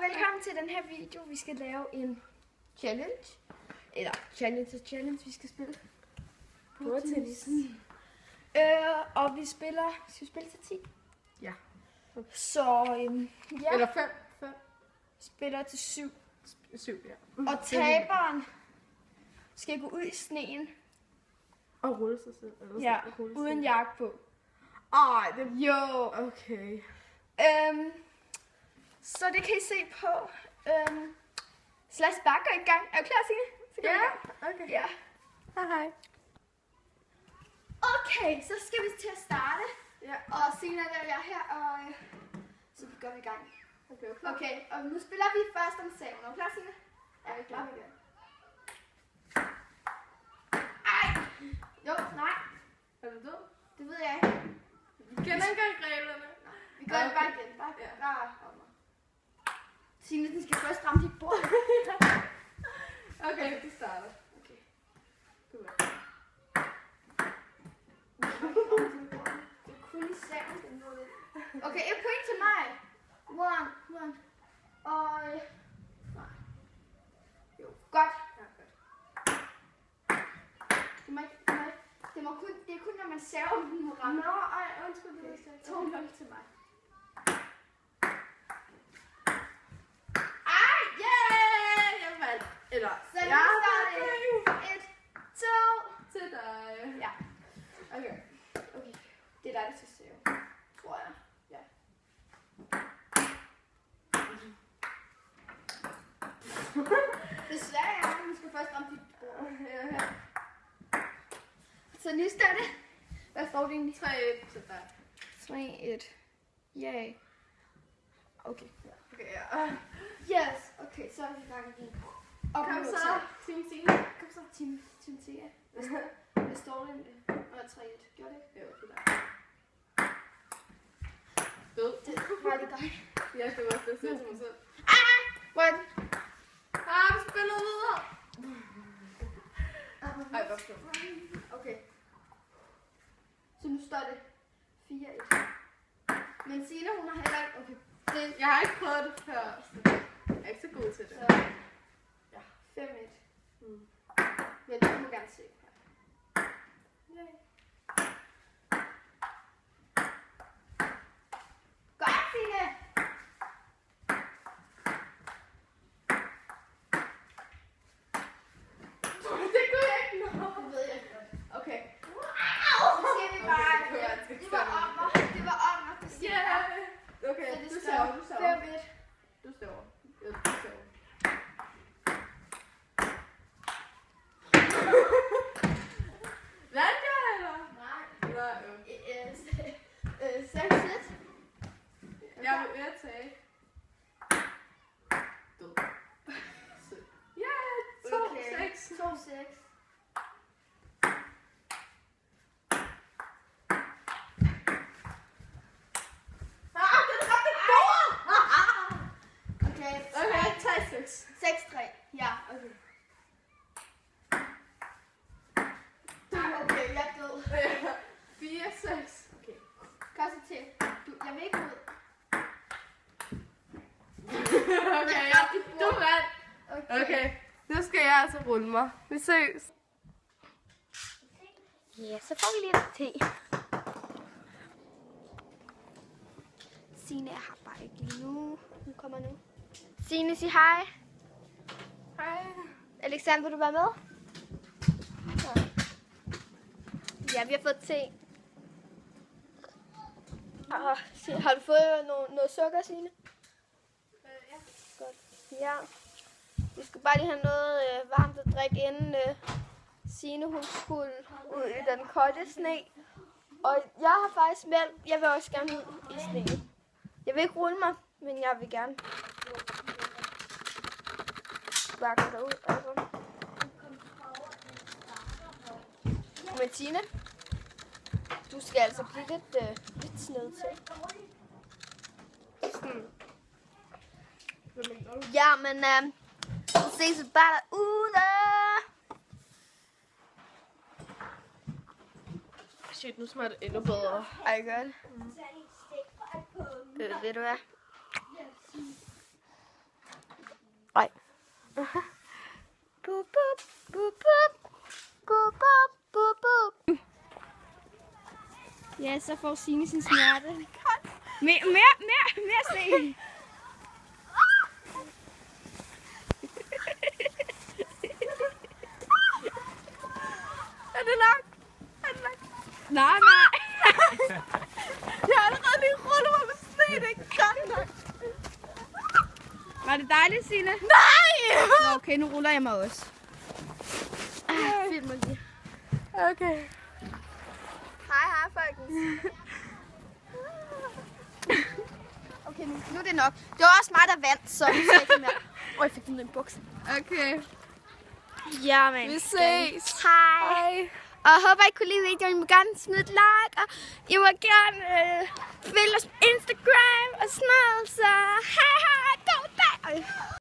Velkommen til den her video. Vi skal lave en challenge. Eller challenge. Vi skal spille bordtennis. Og vi spiller... Skal vi spille til 10? Ja. Okay. Så ja. Eller 5. Spiller til 7. 7, ja. Og taberen skal gå ud i sneen. Og rulle sig selv. Eller Ja, uden jakke på. Ej, det... Jo. Okay. Så det kan I se på. Så lad os bare gå i gang. Er du klar, Signe? Så går vi i gang. Okay. Ja. Hej. Okay, så skal vi til at starte. Ja. Og Signe og jeg er her, og så går vi i gang. Okay, og nu spiller vi først om saven. Er du klar, Signe? Ja, vi er klar. Ej! Jo, nej. Er du død? Det ved jeg ikke. Vi kender ikke engang reglerne. Vi gør det bare igen. Bare om mig. Signe, den skal først ramme dit bord. Okay, du starter. Okay. Godt. Det er kun i saven, den må lidt. Okay, et point til mig. One. Og... nej. Jo, godt. Ja, godt. Det er kun, når man saver, den må ramme. Nå, ej, undskyld, det er 2-0 til mig. Ej, yeah! Jeg vandt. Eller... Så nu ja, starter det. 1, 2. til dig. Ja. Okay. Det er dig, der skal save. Tror jeg. Ja. Desværre, ja. Man skal først ramme dit bord. Ja. Så nu står det. Hvad står det egentlig? 3-1 til dig. 3-1. Yay. Okay. Okay, ja. Yes. Okay, så er vi i gang igen. Og Kom så, Team Signe. Kom så, Team Tia. Hvad står det egentlig? 3-1. Gjorde det ikke? Jo, det er dig. Død. Det var det dig. Ja, det var også det, jeg til mig selv. Hvor er den? Vi spiller videre. Ej, hvor flot. Okay. Så nu står det 4-1. Men Signe, hun har heller ikke... Okay. Det, Jeg har ikke prøvet det før, så jeg er ikke så god til det. så... Ja, 5-1. Mm. Men du må gerne se. Yay. Godt, Signe! Det kunne jeg ikke nå. Det ved jeg godt. Okay. Wow! Så siger vi bare... Det var om mig. Det var om mig. Det siger jeg. Okay, Så det du står server. 5-1. Du server. Ja, du server. Vandt jeg, eller? Nej. Nej, jo. 6-1. Jeg vil ved at tage. Død. Ja, 2-6. 2-6. Okay, Okay, 3-6. 6-3. Ja, okay. Okay, jeg er død. 4-6. Okay. Kom så til. Jeg vil ikke ud. Okay, ja, du vandt. Okay, nu skal jeg altså rulle mig. Vi ses. Ja, så får vi lige lidt te. Signe er her bare ikke lige nu. Hun kommer nu. Signe, sig hej. Hej. Alexander, vil du være med? Ja, vi har fået te. Har du fået noget sukker, Signe? Ja. Godt. Ja. Vi skulle bare lige have noget varmt at drikke, inden Signe hun skulle ud i den kolde sne. Og jeg har faktisk meldt, jeg vil også gerne ud i sne. Jeg vil ikke rulle mig, men jeg vil gerne. Bare gå derud, altså. Men Tine, du skal altså blive lidt sned til. Ja, men så ses vi bare derude. Shit, nu smager det endnu bedre. Ej, godt. Ved du hvad? Ej. Bup, bup, bup, bup. Bup, bup, bup, bup. Ja, så får Signe sin smerte. Mere sne. Er det nok? Nej. Jeg har allerede lige rullet mig med sne, det er ikke godt nok. Var det dejligt, Signe? Nej! Nå, okay, nu ruller jeg mig også. Filmer lige. Okay. Hej, folkens. Okay, nu er det nok. Det var også mig, der vandt, så vi skal ikke mere. Jeg fik den i buksen. Okay. Ja, men. Vi ses. Hej. Og jeg håber, I kunne lide videoen. I må gerne smide et like, og I må gerne følge os på Instagram og sådan noget, så...